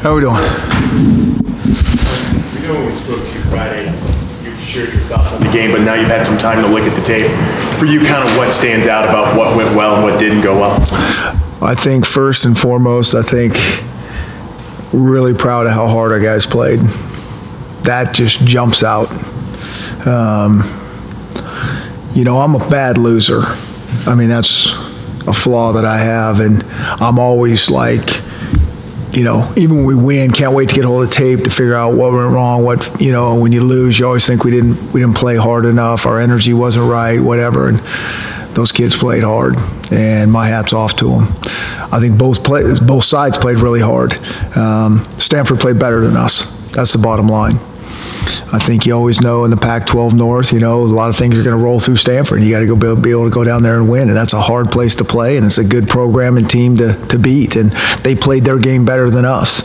How are we doing? We know when we spoke to you Friday, you shared your thoughts on the game, but now you've had some time to look at the tape. For you, kind of what stands out about what went well and what didn't go well? I think first and foremost, I think really proud of how hard our guys played. That just jumps out. You know, I'm a bad loser. I mean, that's a flaw that I have, and I'm always like, you know, even when we win, can't wait to get hold of the tape to figure out what went wrong. What, you know, when you lose, you always think we didn't play hard enough, our energy wasn't right, whatever. And those kids played hard, and my hat's off to them. I think both sides played really hard. Stanford played better than us. That's the bottom line. I think you always know in the Pac-12 North, you know, a lot of things are going to roll through Stanford. You got to be able to go down there and win, and that's a hard place to play, and it's a good program and team to beat. And they played their game better than us.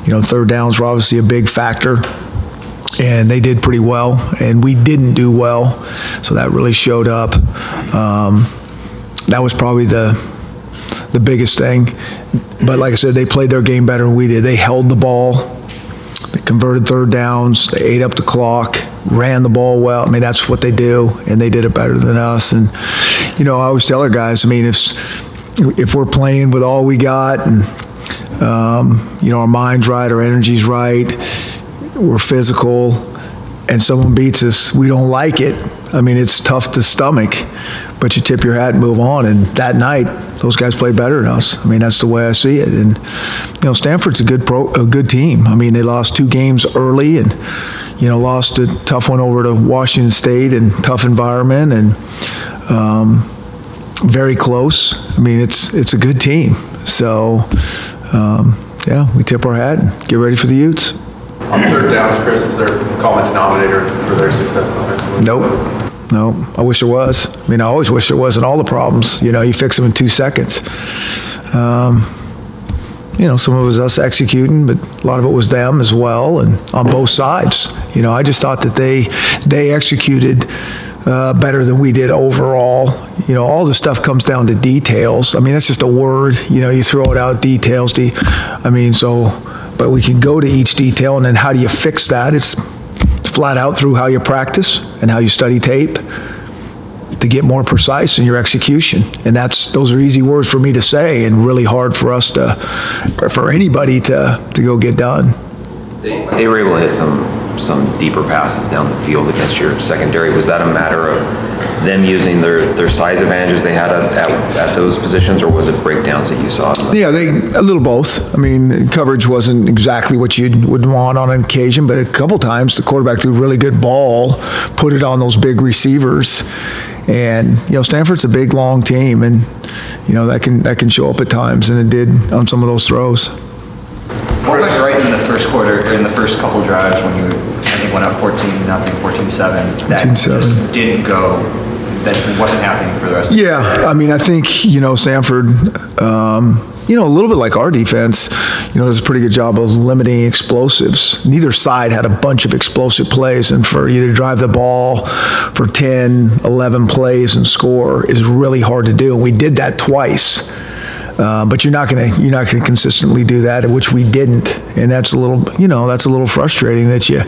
You know, third downs were obviously a big factor, and they did pretty well, and we didn't do well, so that really showed up. That was probably the biggest thing. But like I said, they played their game better than we did. They held the ball. They converted third downs. They ate up the clock, ran the ball well. I mean, that's what they do, and they did it better than us. And, you know, I always tell our guys, I mean, if we're playing with all we got and, you know, our mind's right, our energy's right, we're physical, and someone beats us, we don't like it. I mean, it's tough to stomach, but you tip your hat and move on. And that night, those guys played better than us. I mean, that's the way I see it. And, you know, Stanford's a good team. I mean, they lost 2 games early and, you know, lost a tough one over to Washington State and tough environment and very close. I mean, it's a good team. So, yeah, we tip our hat and get ready for the Utes. On third downs, Chris, was there a common denominator for their success offensively? Nope. No, I wish there was. I mean, I always wish there was in all the problems. You know, you fix them in 2 seconds. You know, some of it was us executing, but a lot of it was them as well, and on both sides. You know, I just thought that they executed better than we did overall. You know, all this stuff comes down to details. I mean, that's just a word. You know, you throw it out, details. I mean, so, but we can go to each detail, and then how do you fix that? It's flat out through how you practice and how you study tape to get more precise in your execution. And those are easy words for me to say and really hard for us for anybody to go get done. They were able to hit some deeper passes down the field against your secondary. Was that a matter of them using their size advantages they had at those positions, or was it breakdowns that you saw? Yeah, a little both. I mean, coverage wasn't exactly what you would want on an occasion, but a couple times the quarterback threw a really good ball, put it on those big receivers. And, you know, Stanford's a big, long team, and, you know, that can show up at times, and it did on some of those throws. What went right in the first quarter, in the first couple drives when you, I think, went up 14-0, 14-7, that just didn't go, that wasn't happening for the rest of the game? Yeah, I mean, I think, you know, Stanford, you know, a little bit like our defense, you know, does a pretty good job of limiting explosives. Neither side had a bunch of explosive plays, and for you to drive the ball for 10, 11 plays and score is really hard to do. And we did that twice. But you're not gonna consistently do that, which we didn't, and that's a little frustrating that you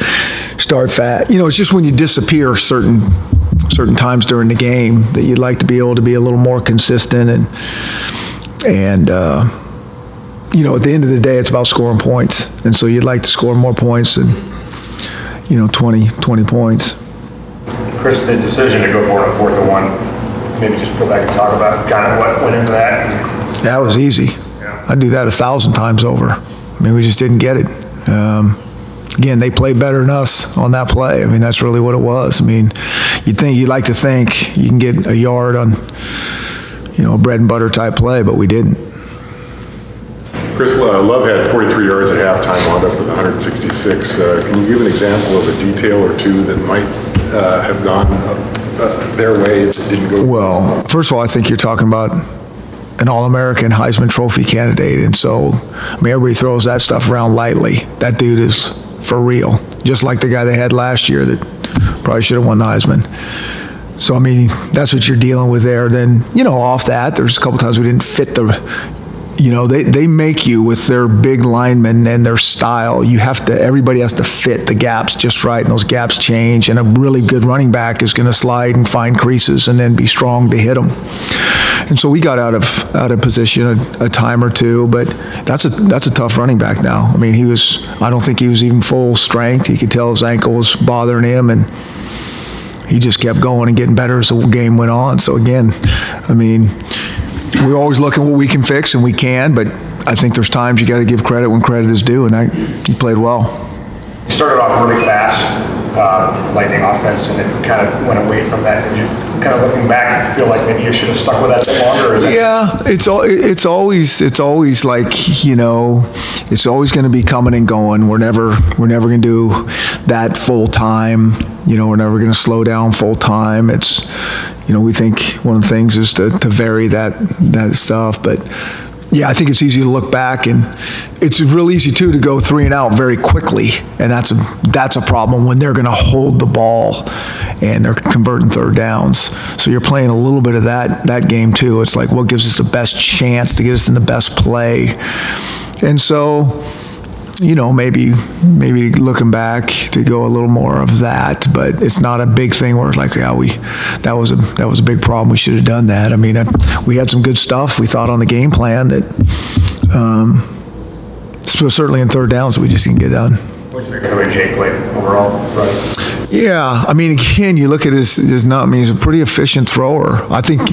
start fat. You know, it's just when you disappear certain times during the game that you'd like to be able to be a little more consistent and you know, at the end of the day, it's about scoring points, and so you'd like to score more points than, you know, 20 points. Chris, the decision to go for it on 4th and 1. Maybe just go back and talk about kind of what went into that. That was easy. Yeah. I'd do that 1,000 times over. I mean, we just didn't get it. Again, they played better than us on that play. I mean, that's really what it was. I mean, you'd like to think you can get a yard on, you know, a bread and butter type play, but we didn't. Chris, Love had 43 yards at halftime, wound up with 166. Can you give an example of a detail or two that might have gone their way that didn't go? Well, first of all, I think you're talking about an All-American Heisman Trophy candidate, and so, I mean, everybody throws that stuff around lightly. That dude is for real, just like the guy they had last year that probably should have won the Heisman. So, I mean, that's what you're dealing with there. Then, you know, off that, there's a couple times we didn't fit you know, they make you with their big linemen and their style. Everybody has to fit the gaps just right, and those gaps change. And a really good running back is going to slide and find creases and then be strong to hit them. And so we got out of position a time or two, but that's a tough running back now. I mean, I don't think he was even full strength. You could tell his ankle was bothering him, and he just kept going and getting better as the game went on. So again, I mean, we're always looking what we can fix, and we can, but I think there's times you got to give credit when credit is due, and he played well. You started off really fast, lightning offense, and then kind of went away from that. Did you, kind of looking back, feel like maybe you should have stuck with that a bit longer? Or is it's always like, you know, it's always going to be coming and going. We're never going to do that full time. You know, we're never going to slow down full time. It's, you know, we think one of the things is to vary that stuff, but. Yeah, I think it's easy to look back, and it's real easy too to go 3 and out very quickly, and that's a problem when they're going to hold the ball and they're converting third downs. So you're playing a little bit of that game too. It's like what gives us the best chance to get us in the best play, and so. You know, maybe looking back to go a little more of that, but it's not a big thing where it's like, yeah, that was a big problem. We should have done that. I mean, we had some good stuff we thought on the game plan that certainly in third downs we just didn't get done. What do you think of the way Jake played overall? Right. Yeah, I mean, again, you look at his not. I mean, he's a pretty efficient thrower. I think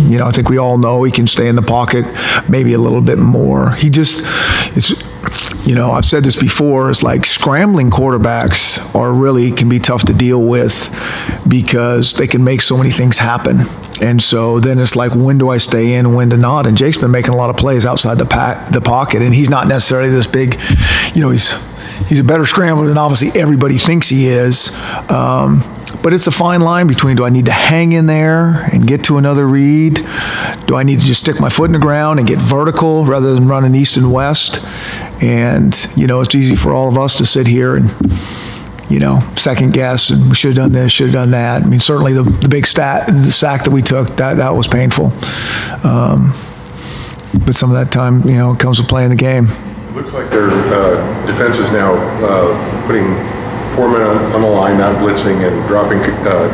we all know he can stay in the pocket maybe a little bit more. You know, I've said this before, it's like scrambling quarterbacks can be tough to deal with because they can make so many things happen. And so then it's like, when do I stay in, when to not? And Jake's been making a lot of plays outside the pocket, and he's not necessarily this big, you know, he's a better scrambler than obviously everybody thinks he is. But it's a fine line between, do I need to hang in there and get to another read? Do I need to just stick my foot in the ground and get vertical rather than running east and west? And, you know, it's easy for all of us to sit here and, you know, second guess, and we should have done this, should have done that. I mean, certainly the sack that we took, that was painful. But some of that time, you know, comes with playing the game. Looks like their defense is now putting 4 men on the line, not blitzing and dropping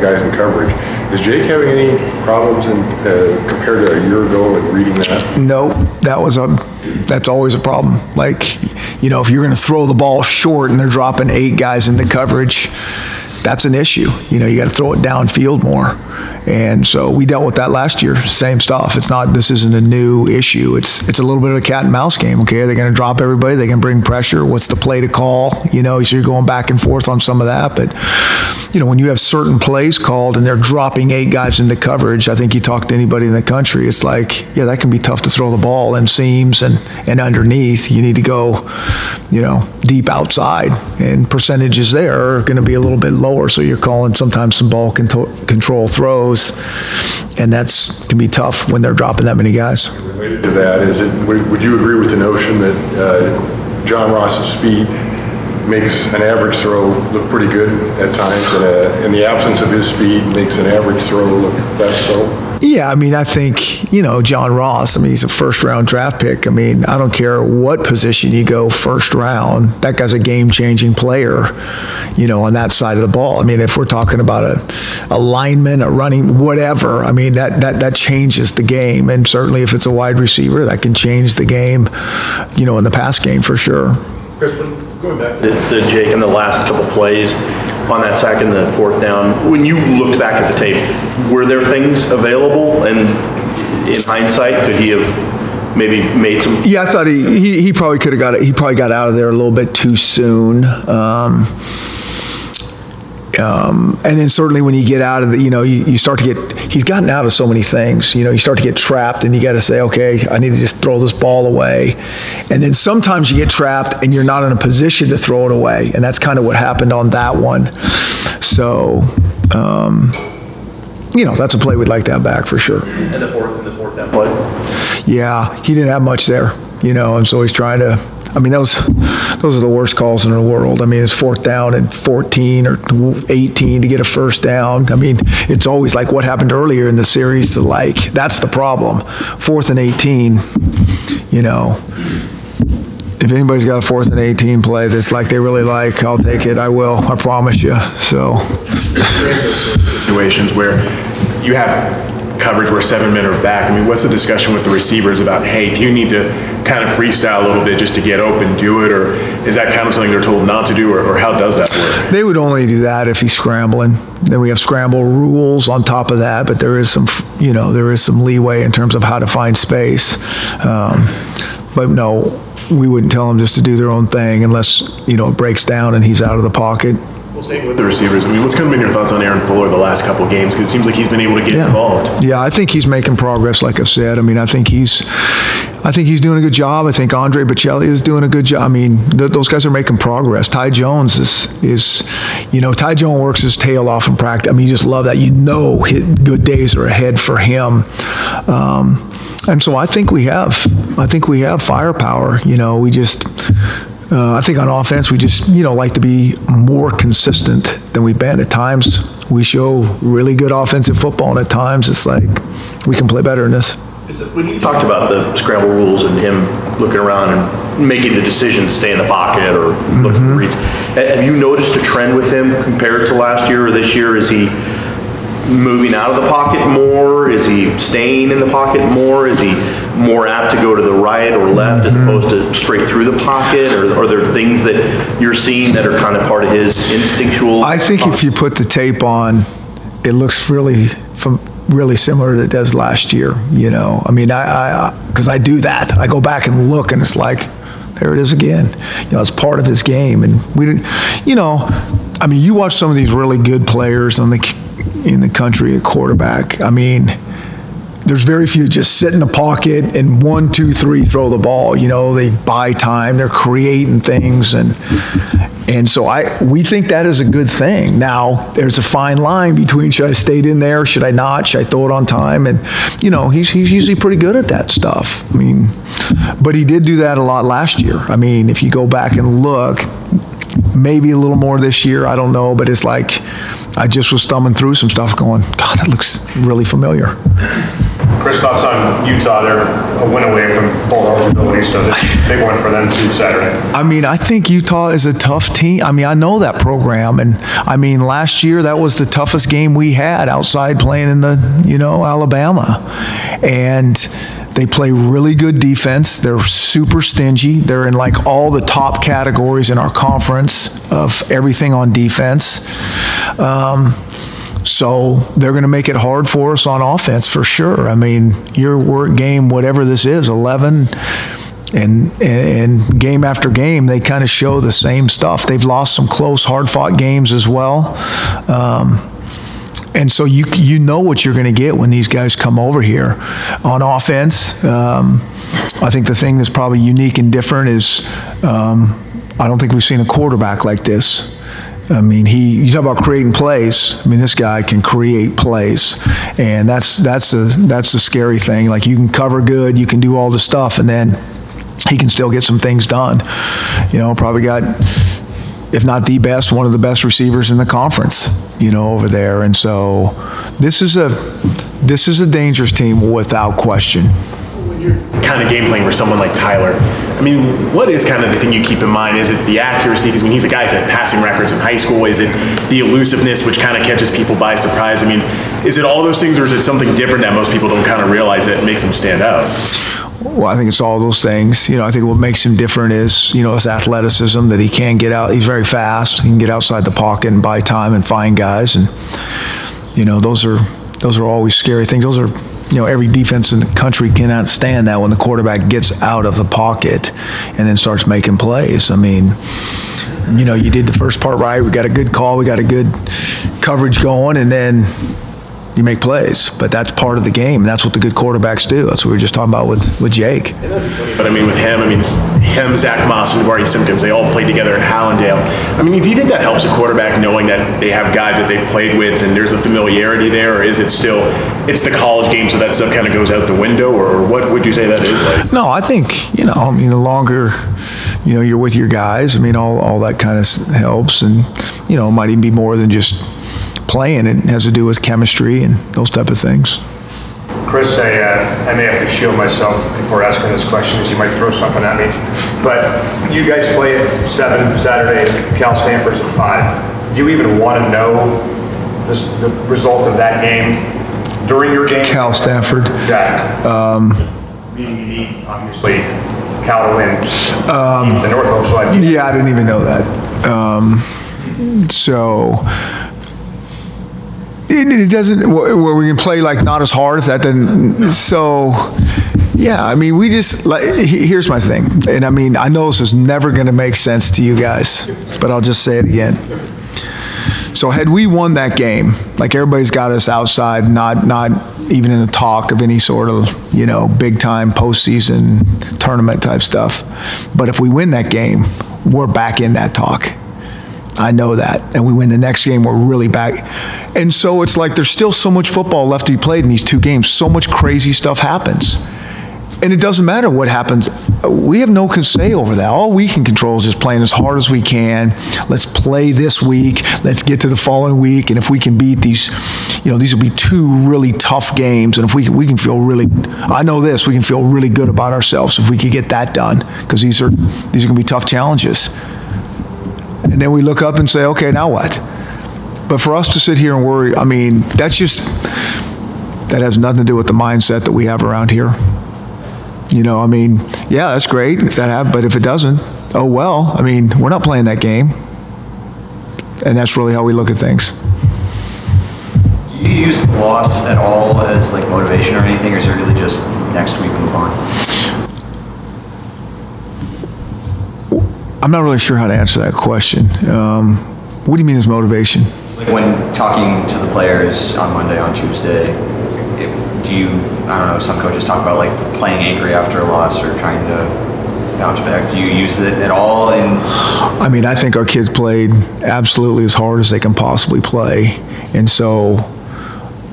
guys in coverage. Is Jake having any problems compared to a year ago in reading that? No, that's always a problem. Like, you know, if you're going to throw the ball short and they're dropping 8 guys into coverage, that's an issue. You know, you got to throw it downfield more. And so we dealt with that last year, same stuff. This isn't a new issue. It's a little bit of a cat and mouse game, okay? Are they going to drop everybody? They can bring pressure. What's the play to call? You know, so you're going back and forth on some of that. But, you know, when you have certain plays called and they're dropping 8 guys into coverage, I think you talk to anybody in the country, it's like, yeah, that can be tough to throw the ball in seams and underneath. You need to go, you know, deep outside, and percentages there are going to be a little bit lower. So you're calling sometimes some ball control throws, and that's can be tough when they're dropping that many guys. Related to that, would you agree with the notion that John Ross's speed makes an average throw look pretty good at times, and the absence of his speed makes an average throw look less so? Yeah, I mean, I think, you know, John Ross, I mean, he's a first-round draft pick. I mean, I don't care what position you go first round. That guy's a game-changing player, you know, on that side of the ball. I mean, if we're talking about a lineman, a running, whatever, I mean, that changes the game. And certainly if it's a wide receiver, that can change the game, you know, in the pass game for sure. Chris, going back to Jake in the last couple plays on that sack in the 4th down, when you looked back at the tape, were there things available? And in hindsight, could he have maybe made some? Yeah, I thought he probably could have got it. He probably got out of there a little bit too soon. And then certainly when you get out of the, you know, you start to get, he's gotten out of so many things, you know, you start to get trapped and you got to say, okay, I need to just throw this ball away. And then sometimes you get trapped and you're not in a position to throw it away. And that's kind of what happened on that one. So, you know, that's a play we'd like to have back for sure. And the fourth down play? Yeah, he didn't have much there, you know, and so he's trying to, I mean, those are the worst calls in the world. I mean, it's 4th down and 14 or 18 to get a first down. I mean, it's always like what happened earlier in the series. That's the problem. 4th and 18, you know. if anybody's got a 4th and 18 play that's like they really like, I'll take it. I will. I promise you. So situations where you have coverage where 7 men are back. I mean, what's the discussion with the receivers about, hey, if you need to kind of freestyle a little bit just to get open, do it, or is that kind of something they're told not to do, or how does that work? They would only do that if he's scrambling. Then we have scramble rules on top of that, but there is some, there is some leeway in terms of how to find space. But no, we wouldn't tell them just to do their own thing unless, it breaks down and he's out of the pocket. Well, same with the receivers. I mean, what's kind of been your thoughts on Aaron Fuller the last couple of games? Because it seems like he's been able to get involved. Yeah, I think he's making progress, like I said. I mean, I think he's doing a good job. I think Andre Bocelli is doing a good job. I mean, those guys are making progress. Ty Jones is Ty Jones works his tail off in practice. I mean, you just love that. Good days are ahead for him. And so I think we have firepower. We just, I think on offense, we just, like to be more consistent than we've been. At times, we show really good offensive football, and at times it's like we can play better than this. When you talked about the scramble rules and him looking around and making the decision to stay in the pocket or look for reads, have you noticed a trend with him compared to last year or this year? Is he moving out of the pocket more? Is he staying in the pocket more? Is he more apt to go to the right or left as opposed to straight through the pocket? Or are there things that you're seeing that are kind of part of his instinctual? I think if you put the tape on, it looks really similar to it does last year. I mean, because I do that. I go back and look, and it's like, there it is again. It's part of his game, and we didn't. I mean, you watch some of these really good players in the country at quarterback. I mean, there's very few just sit in the pocket and 1, 2, 3 throw the ball. They buy time, they're creating things, and so we think that is a good thing. Now, there's a fine line between should I stay in there, should I not, should I throw it on time, and he's usually pretty good at that stuff. I mean, but he did do that a lot last year. I mean, if you go back and look, maybe a little more this year, I don't know, but it's like I just was thumbing through some stuff going, God, that looks really familiar. Chris, thoughts on Utah? They're a win away from full eligibility, so it's a big one for them too Saturday. I mean, I think Utah is a tough team. I mean, I know that program, and I mean, last year that was the toughest game we had outside playing in the, Alabama, and they play really good defense. They're super stingy. They're in like all the top categories in our conference of everything on defense. So they're going to make it hard for us on offense for sure. I mean, your work game, whatever this is, 11, and game after game, they kind of show the same stuff. They've lost some close, hard-fought games as well. And so you know what you're going to get when these guys come over here. On offense, I think the thing that's probably unique and different is I don't think we've seen a quarterback like this. I mean, you talk about creating plays. I mean, this guy can create plays, and that's the scary thing. Like, you can cover good, you can do all the stuff, and then he can still get some things done. Probably got, if not the best, one of the best receivers in the conference, over there. And so this is a dangerous team without question. When you're kind of game playing for someone like Tyler, I mean, what is kind of the thing you keep in mind? Is it the accuracy? Because, I mean, he's a guy who's had passing records in high school. Is it the elusiveness, which kind of catches people by surprise? I mean, is it all those things, or is it something different that most people don't kind of realize that makes him stand out? Well, I think it's all those things. I think what makes him different is, his athleticism, that he can get out. He's very fast. He can get outside the pocket and buy time and find guys. And, those are always scary things. Those are, every defense in the country cannot stand that when the quarterback gets out of the pocket and then starts making plays. I mean, you did the first part right. We got a good call. We got a good coverage going, and then you make plays. But that's part of the game, and that's what the good quarterbacks do. That's what we were just talking about with Jake. But I mean, with him, Zach Moss, and Jabari Simpkins, they all played together at Hallandale. I mean, do you think that helps a quarterback knowing that they have guys that they've played with and there's a familiarity there, or is it still, it's the college game, so that stuff kind of goes out the window, or what would you say that is like? No, I think, the longer, you're with your guys, I mean, all that kind of helps, and, it might even be more than just playing. It has to do with chemistry and those type of things. Chris, I may have to shield myself before asking this question because you might throw something at me. But you guys play at 7 Saturday, Cal Stanford's at 5. Do you even want to know the result of that game during your game? Cal Stanford. Yeah. You need, obviously, Cal to win. The North Hope side. Yeah, I didn't even know that. So it doesn't, where we can play like not as hard if that doesn't, so yeah, I mean, we just, like, here's my thing, and I mean, I know this is never going to make sense to you guys, but I'll just say it again. So had we won that game, like everybody's got us outside, not even in the talk of any sort of, you know, big time postseason tournament type stuff. But if we win that game, we're back in that talk. I know that. And we win the next game, we're really back. And so it's like there's still so much football left to be played in these 2 games. So much crazy stuff happens. And it doesn't matter what happens. We have no say over that. All we can control is just playing as hard as we can. Let's play this week. Let's get to the following week. And if we can beat these, you know, these will be 2 really tough games. And if we can feel really, I know this, we can feel really good about ourselves if we could get that done, because these are going to be tough challenges. And then we look up and say, okay, now what? But for us to sit here and worry, I mean, that has nothing to do with the mindset that we have around here. You know, I mean, yeah, that's great if that happens, but if it doesn't, oh well. I mean, we're not playing that game. And that's really how we look at things. Do you use loss at all as like motivation or anything, or is it really just next week move on? I'm not really sure how to answer that question. What do you mean as motivation? It's like when talking to the players on Monday, on Tuesday, do you, I don't know, some coaches talk about like playing angry after a loss or trying to bounce back. Do you use it at all? I mean, I think our kids played absolutely as hard as they can possibly play. And so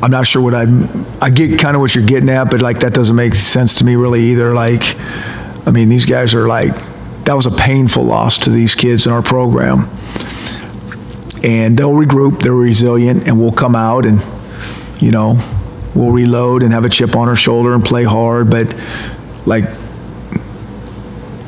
I'm not sure what I get kind of what you're getting at, but like that doesn't make sense to me really either. Like, I mean, these guys are like, that was a painful loss to these kids in our program. And they'll regroup, they're resilient, and we'll come out and, you know, we'll reload and have a chip on our shoulder and play hard. But like,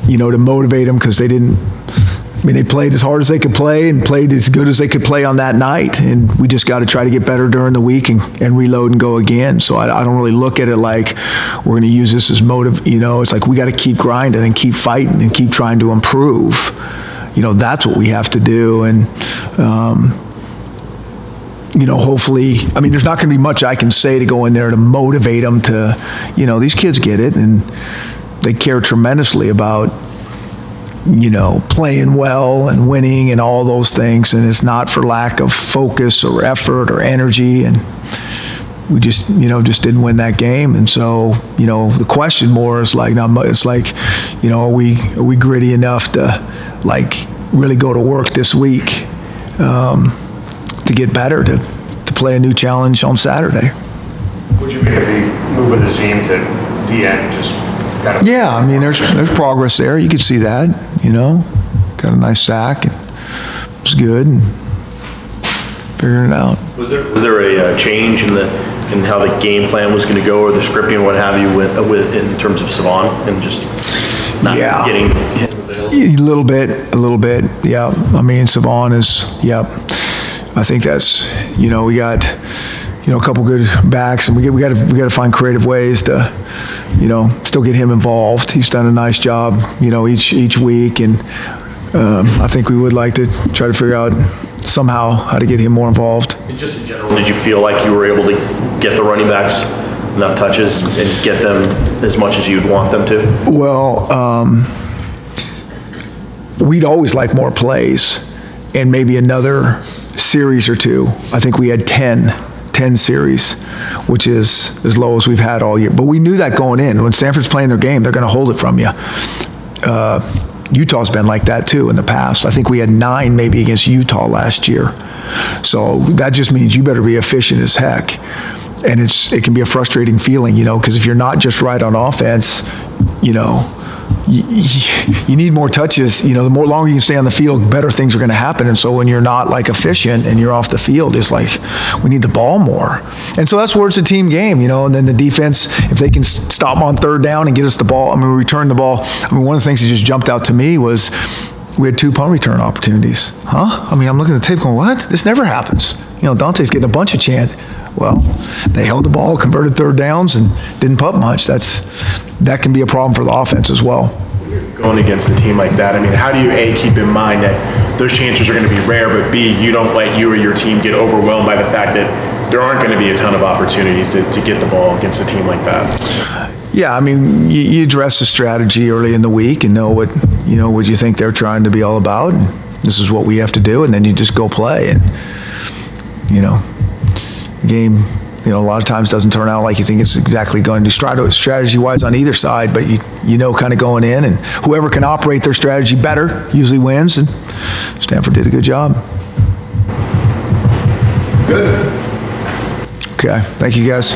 you know, to motivate them, because they didn't, I mean, they played as hard as they could play and played as good as they could play on that night. And we just got to try to get better during the week and reload and go again. So I don't really look at it like we're going to use this as motive. You know, it's like we got to keep grinding and keep fighting and keep trying to improve. You know, that's what we have to do. And, you know, hopefully, I mean, there's not going to be much I can say to go in there to motivate them to, you know, these kids get it and they care tremendously about, you know, playing well and winning and all those things. And it's not for lack of focus or effort or energy. And we just, you know, just didn't win that game. And so, you know, the question more is like, now it's like, you know, are we gritty enough to like really go to work this week to get better, to play a new challenge on Saturday? Would you make a move with the team to DM just kind of? Yeah, I mean, there's progress there. You could see that, you know. Got a nice sack, and it was good, and figuring it out. Was there a change in how the game plan was going to go, or the scripting, or what have you, with in terms of Savon and just not getting hit? A little bit, yeah. I mean, Savon is, yeah. I think that's, you know, we got, you know, a couple good backs, and we got to find creative ways to, you know, still get him involved. He's done a nice job, you know, each week, and I think we would like to try to figure out somehow how to get him more involved. And just in general, did you feel like you were able to get the running backs enough touches and get them as much as you'd want them to? Well, we'd always like more plays and maybe another series or 2. I think we had 10 series, which is as low as we've had all year. But we knew that going in. When Stanford's playing their game, they're going to hold it from you. Utah's been like that too in the past. I think we had 9 maybe against Utah last year. So that just means you better be efficient as heck. And it can be a frustrating feeling, you know, because if you're not just right on offense, you know, you need more touches. You know, the more longer you can stay on the field, better things are going to happen. And so when you're not like efficient and you're off the field, it's like we need the ball more. And so that's where it's a team game, you know. And then the defense, if they can stop on third down and get us the ball, I mean, return the ball. I mean, one of the things that just jumped out to me was we had 2 punt return opportunities. Huh? I mean, I'm looking at the tape going, what? This never happens. You know, Dante's getting a bunch of chance. Well, they held the ball, converted third downs, and didn't punt much. That can be a problem for the offense as well. Going against a team like that, I mean, how do you, A, keep in mind that those chances are going to be rare, but B, you don't let you or your team get overwhelmed by the fact that there aren't going to be a ton of opportunities to get the ball against a team like that? Yeah, I mean, you address the strategy early in the week and know what you think they're trying to be all about, and this is what we have to do, and then you just go play. And, you know, the game, you know, a lot of times doesn't turn out like you think it's exactly going to. Strategy-wise on either side, but you know kind of going in, and whoever can operate their strategy better usually wins, and Stanford did a good job. Good. Okay, thank you guys.